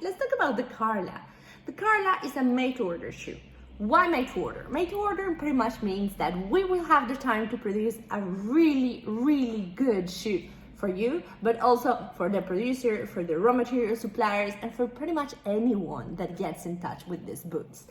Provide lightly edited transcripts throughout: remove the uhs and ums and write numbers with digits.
let's talk about the Carla. The Carla is a made-to-order shoe. Why made-to-order? Made-to-order pretty much means that we will have the time to produce a really good shoe for you, but also for the producer, for the raw material suppliers, and for pretty much anyone that gets in touch with these boots.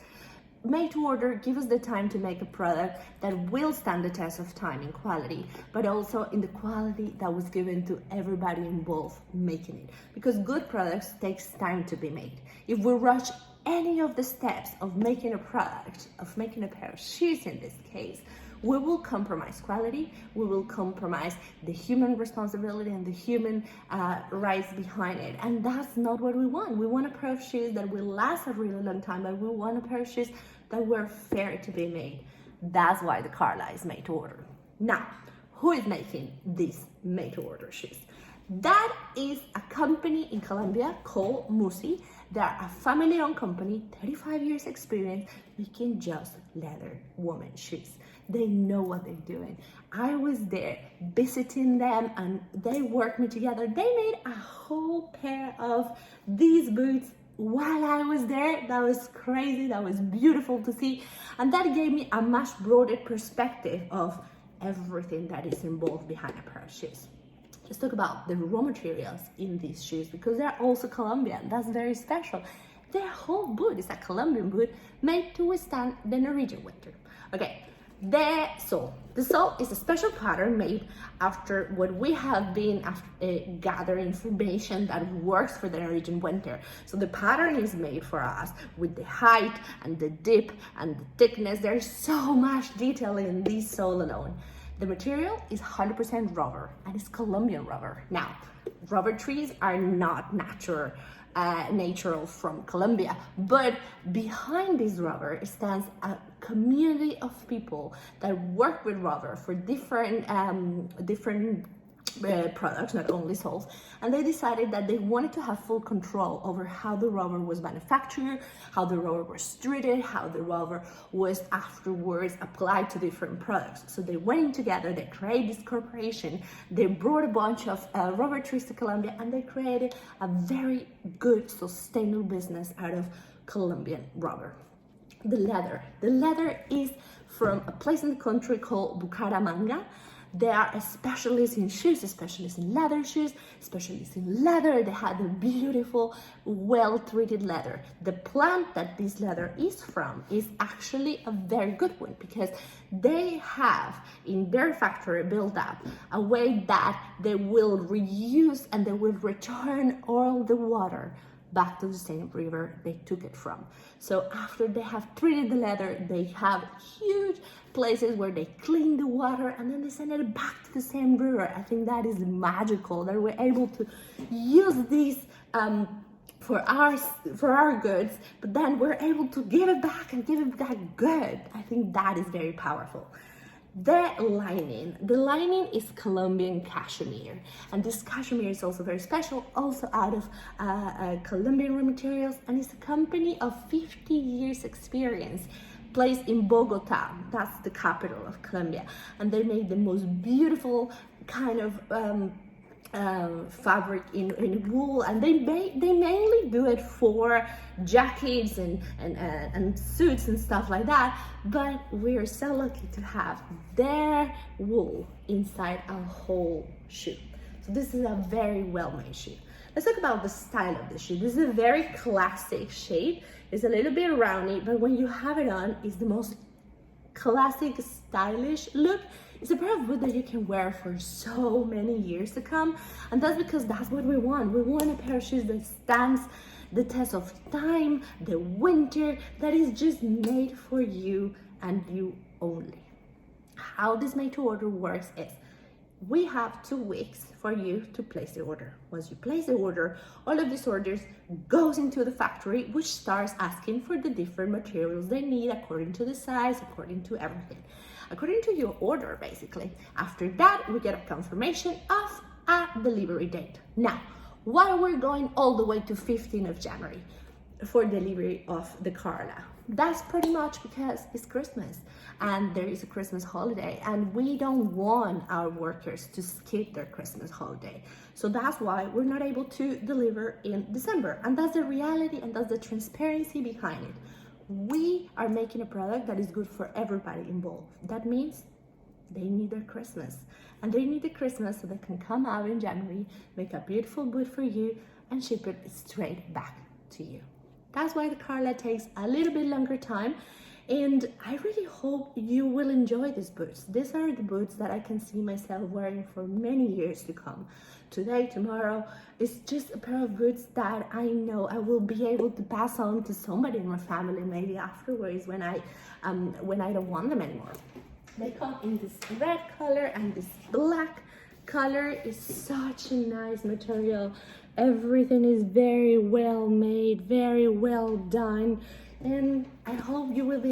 Made to order gives us the time to make a product that will stand the test of time in quality, but also in the quality that was given to everybody involved making it. Because good products takes time to be made. If we rush any of the steps of making a product, of making a pair of shoes in this case, we will compromise quality, we will compromise the human responsibility and the human rights behind it. And that's not what we want. We want a pair of shoes that will last a really long time, but we want a pair of shoes that were fair to be made. That's why the Carla is made to order. Now, who is making these made to order shoes? That is a company in Colombia called Musi. They're a family-owned company, 35 years experience, making just leather women shoes. They know what they're doing. I was there visiting them and they worked me together. They made a whole pair of these boots while I was there. That was crazy, that was beautiful to see. And that gave me a much broader perspective of everything that is involved behind a pair of shoes. Let's talk about the raw materials in these shoes because they're also Colombian. That's very special. Their whole boot is a Colombian boot made to withstand the Norwegian winter. Okay, the sole. The sole is a special pattern made after what we have been gathering information that works for the Norwegian winter. So the pattern is made for us with the height and the dip and the thickness. There's so much detail in this sole alone. The material is 100% rubber and it's Colombian rubber. Now, rubber trees are not natural from Colombia, but behind this rubber stands a community of people that work with rubber for different products, not only soles, and they decided that they wanted to have full control over how the rubber was manufactured, how the rubber was treated, how the rubber was afterwards applied to different products. So they went together, they created this corporation, they brought a bunch of rubber trees to Colombia, and they created a very good sustainable business out of Colombian rubber. The leather is from a place in the country called Bucaramanga. They are a specialist in shoes, a specialist in leather shoes, specialists in leather. They have a beautiful, well-treated leather. The plant that this leather is from is actually a very good one because they have in their factory built up a way that they will reuse and they will return all the water back to the same river they took it from. So after they have treated the leather, they have huge places where they clean the water and then they send it back to the same river. I think that is magical that we're able to use these for our goods, but then we're able to give it back and give it back good. I think that is very powerful. The lining is Colombian cashmere, and this cashmere is also very special, also out of Colombian raw materials, and it's a company of 50 years experience, placed in Bogota. That's the capital of Colombia, and they made the most beautiful kind of fabric in wool, and they mainly do it for jackets and suits and stuff like that, but we're so lucky to have their wool inside a whole shoe. So this is a very well-made shoe. Let's talk about the style of the shoe. This is a very classic shape. It's a little bit roundy, but when you have it on, it's the most classic, stylish look. It's a pair of boots that you can wear for so many years to come, and that's because that's what we want. We want a pair of shoes that stands the test of time, the winter, that is just made for you and you only. How this made to order works is we have 2 weeks for you to place the order. Once you place the order, all of these orders goes into the factory, which starts asking for the different materials they need according to the size, according to everything, according to your order, basically. After that, we get a confirmation of a delivery date. Now, why we're going all the way to 15th of January? for delivery of the Carla. That's pretty much because it's Christmas and there is a Christmas holiday, and we don't want our workers to skip their Christmas holiday. So that's why we're not able to deliver in December. And that's the reality, and that's the transparency behind it. We are making a product that is good for everybody involved. That means they need their Christmas, and they need the Christmas so they can come out in January, make a beautiful boot for you, and ship it straight back to you. That's why the Carla takes a little bit longer time, and I really hope you will enjoy these boots. These are the boots that I can see myself wearing for many years to come. Today, tomorrow, it's just a pair of boots that I know I will be able to pass on to somebody in my family, maybe afterwards when I don't want them anymore. They come in this red color and this black color. Is such a nice material. Everything is very well made, very well done, and I hope you will be